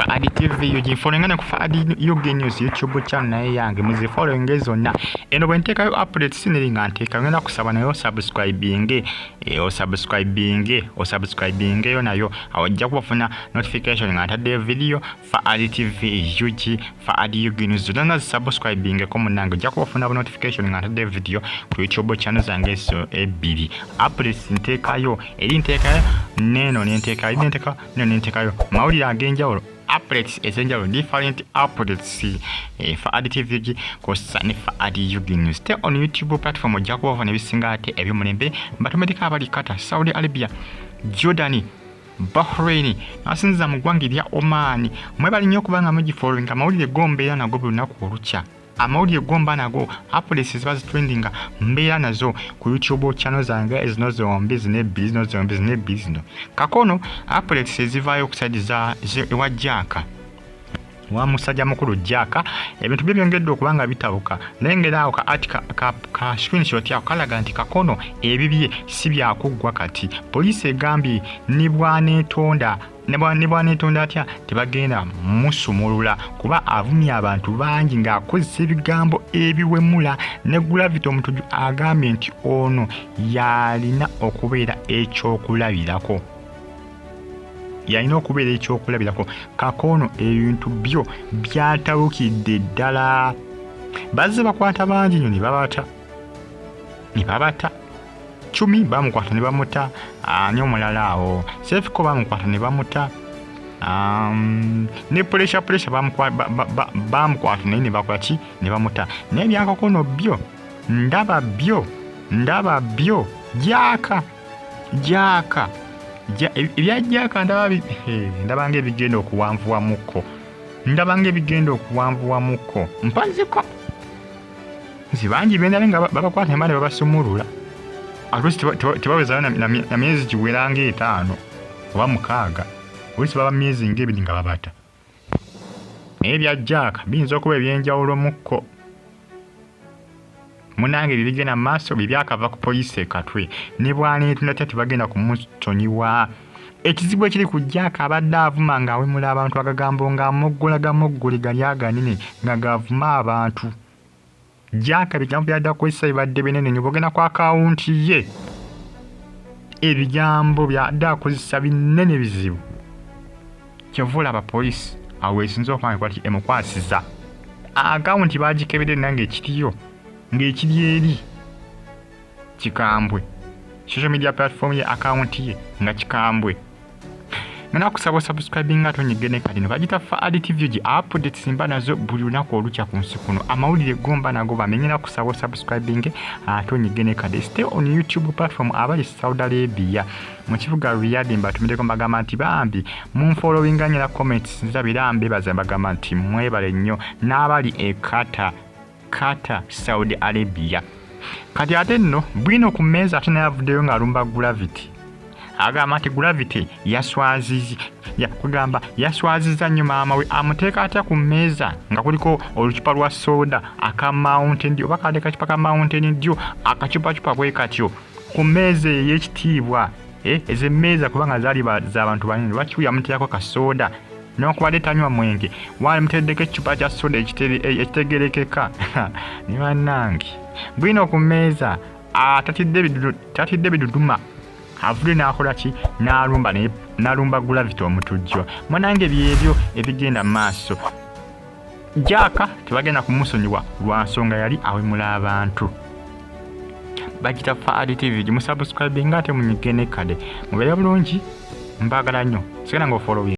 Faadi TV yogifolengana ku Faadi Yoge News YouTube channel naye yange muzifolenge zonna eno bwe nteekayo updates siniringa nteeka ngenda kusaba nayo subscribing yo nayo awajja kubafuna notification nga ntadde video Faadi TV yugi Faadi Yoge News zonna subscribing ko munange ojja kubafuna notification nga ntadde video ku YouTube channel zange so ebiri updates nteekayo eri nteekayo neno nteekayo mawulire ag'enjawulo updates essential different updates Faadi TV kosa ne Faadi Yoge News te on YouTube platform ojja kubafuna ebisinga ate ebyomulembe batomedeka abali Qatar, Saudi Arabia, Jordan, Bahrain nasinza mu ggwanga erya Oman mwebali nnyo kubanga mugifollowinga amawulire gombeera nago buli lunaku olukya amawulire gomba nago updates ziba zitrendinga mbeera nazo ku YouTube channel zange ezino zombi zino Kakono updates ezivaayo okusadiza ewa Jaka wa musajja mukulu Jaka ebintu bye byongedde okubanga bitabuka nengera awo ka screenshot yako kalaga nti Kakono ebibye si byakuggwa kati poliisi egambye nibwaneetonda atya tebagenda musumulula kuba avumye abantu bangi ng'akozesa ebigambo ebiwemula ne Gravity omutuju agambye nti ono yalina okubeera ekyokulabirako Kakono ebintu byo byatabukidde ddala bazze bakwata bangi nnyo ne babata 10 bamukwata ne bamuta ani omulala awo Sefiko bamukwata ne bamuta ne pressure bamukwata naye ne bakola ki ne bamuta naye bya Kakono byo ndaba byo Jaka ebya Jaka ndaba ng'ebigenda okuwanvuwamukko mpanziko nzibangi bendabe nga babakwata ne babasumulula atusi tebaweza na myezi giwera nga 5 oba 6 olusi baba myezi nga 2 nga babata naye bya Jaka biyinza okuba ebyenjawulo mukko munange bibigenda mu maaso bibyakava ku poliisi ekatwe ne bwaneetunda tebagenda kumusonyiwa ekizibu ekiri ku Jaka abadde avuma ng'awemula abantu agagambo ng'amoggole gali aganene nga gavuma abantu Jaka bigambo byadda kukozesa bibadde binene nnyo bwogenda ku akawunti ye ebigambo byadde akozesa binene bizibu kyovula abapoliisi awo esinza okubanga kwati emukwasiza akawunti bagikebedde nange ekiriyo ng'ekiri eri Kikambwe social media platform ye akawunti ye nga Kikambwe ngana kusaba subscribing atonyigene kati no bagita Faadi TV updates mba nazo buli lunaku olukya ku nsi kuno amawulire gomba nago bamenyera kusaba subscribing atonyigene kati stay on YouTube platform abali Saudi Arabia mu kibuga Riyadh mbatumideko mbagamba nti bambi munfollowinga nyera comments zabirambe bazambagamba nti mwebale nnyo n'abali Qatar, Saudi Arabia kati ate nno bwino ku mmeeza ate nayavuddeyo ng'alumba Gravity agamba nti Gravity yaswazizza nnyo maama we amuteeka atya ku mmeeza nga kuliko olucupa lwa soda aka Mountain Dew oba kade kacupa ka Mountain Dew akacupacupa bwe katyo ku mmeeza ey'ekitiibwa ez'emmeeza kubanga zaali z'abantu banene lwaki yamuteekako kasoda n'okubadde tanywa mwenge wamuteddeko ekicupa kya soda ekitegerekeka ne bannange bwino ku mmeeza tatidde biduduma avudde n'akola ki n'alumba Gravity omutujjo munange byebyo ebigenda mu maaso Jaka tebagenda kumusonyiwa lwa nsonga yali awemula abantu bagita Faadi TV musubscribe ngate munyigene kade mubeera bulungi mbagala nnyo sigenda ng'ofollow